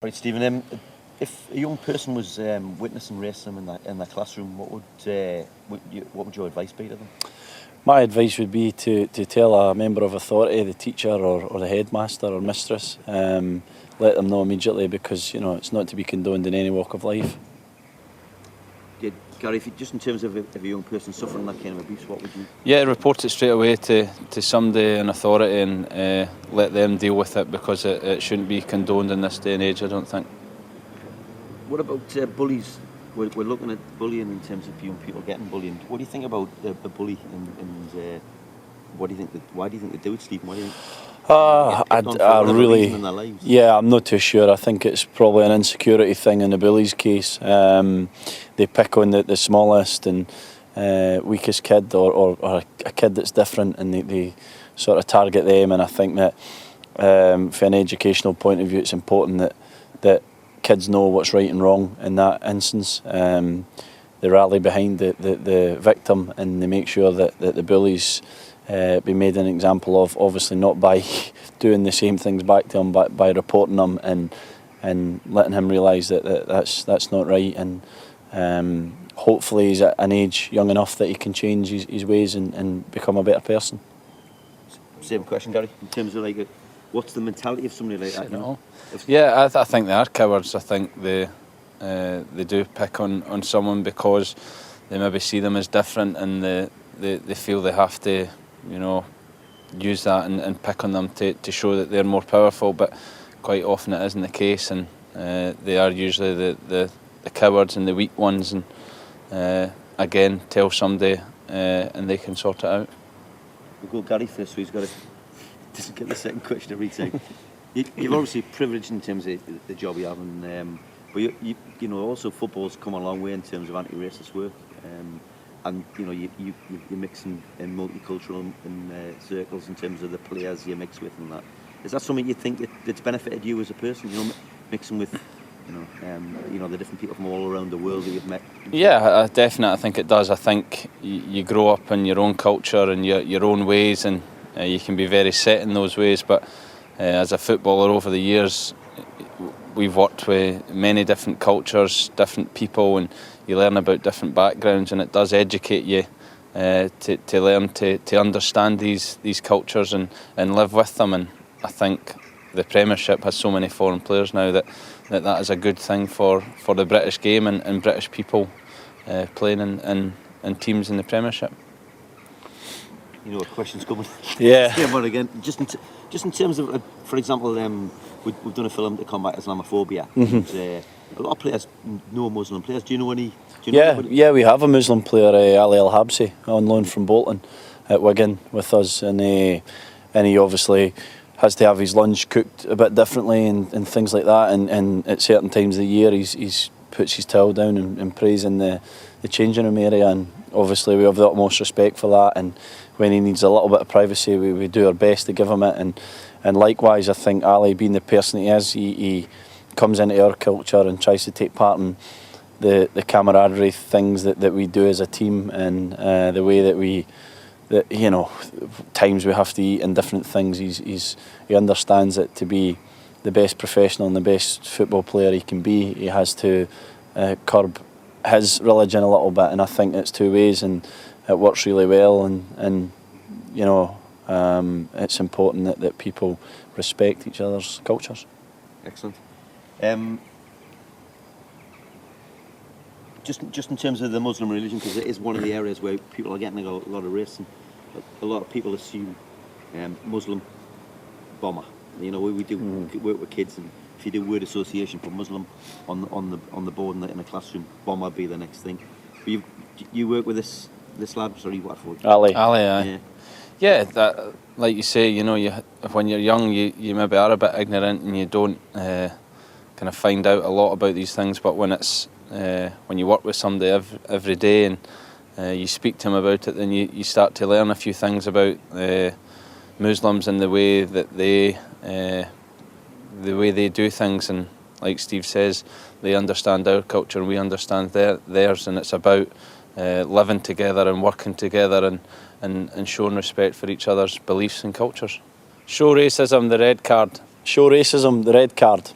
Right, Stephen. If a young person was witnessing racism in their classroom, what would your advice be to them? My advice would be to tell a member of authority, the teacher or the headmaster or mistress, let them know immediately, because it's not to be condoned in any walk of life. Yeah, Gary, just in terms of a young person suffering that kind of abuse, what would you? Yeah, report it straight away to somebody in authority and let them deal with it, because it shouldn't be condoned in this day and age, I don't think. What about bullies? We're looking at bullying in terms of young people getting bullied. What do you think about a bully, and what do you think? Why do you think they do it, Stephen? Why do you think I'm not too sure. I think it's probably an insecurity thing in the bully's case. They pick on the smallest and weakest kid, or a kid that's different, and they sort of target them. And I think that from an educational point of view, it's important that kids know what's right and wrong in that instance. They rally behind the victim, and they make sure that the bullies be made an example of, obviously not by doing the same things back to him, but by reporting them and letting him realise that's not right. And hopefully he's at an age young enough that he can change his ways and become a better person. Same question, Gary, in terms of what's the mentality of somebody like that? Yeah, I think they are cowards. I think they do pick on someone because they maybe see them as different, and they feel they have to use that and pick on them to show that they're more powerful. But quite often it isn't the case, and they are usually the cowards and the weak ones. And again, tell somebody and they can sort it out. We'll go Gary first, so he's got to doesn't get the second question every time. You're obviously privileged in terms of the job you have, and but you also football's come a long way in terms of anti-racist work, and you mix in multicultural circles in terms of the players you mix with and that. Is that something you think that's benefited you as a person? Mixing with the different people from all around the world that you've met? Yeah, definitely. I think it does. I think you grow up in your own culture and your own ways, and you can be very set in those ways. But as a footballer over the years, we've worked with many different cultures, different people, and you learn about different backgrounds, and it does educate you to learn to understand these cultures and live with them. And I think the Premiership has so many foreign players now that is a good thing for the British game and British people playing in teams in the Premiership. A question's coming. Yeah. But again, just in terms of, for example, we've done a film to combat Islamophobia. Mm-hmm. And, a lot of players know Muslim players. Do you know any? Yeah, we have a Muslim player, Ali Al Habsi, on loan from Bolton at Wigan with us, and he obviously has to have his lunch cooked a bit differently and things like that. And at certain times of the year, he's puts his towel down and prays in the changing room area, and obviously we have the utmost respect for that. And when he needs a little bit of privacy, we do our best to give him it. And likewise, I think Ali, being the person he is, he comes into our culture and tries to take part in the camaraderie things that we do as a team, and the way that times we have to eat and different things. He understands that to be the best professional and the best football player he can be, he has to curb his religion a little bit, and I think it's two ways, and it works really well. And it's important that people respect each other's cultures. Excellent. Just in terms of the Muslim religion, because it is one of the areas where people are getting a lot of racism. A lot of people assume Muslim bomber. We do work with kids, and if you do word association for Muslim on the board in the classroom, bomber be the next thing. But you work with this lad, sorry, what for? Ali, aye. Yeah, that, like you say, when you're young, you maybe are a bit ignorant and you don't kind of find out a lot about these things. But when you work with somebody every day and you speak to them about it, then you start to learn a few things about Muslims and the way that they do things. And like Steve says, they understand our culture and we understand theirs, and it's about living together and working together and showing respect for each other's beliefs and cultures. Show racism the red card. Show racism the red card.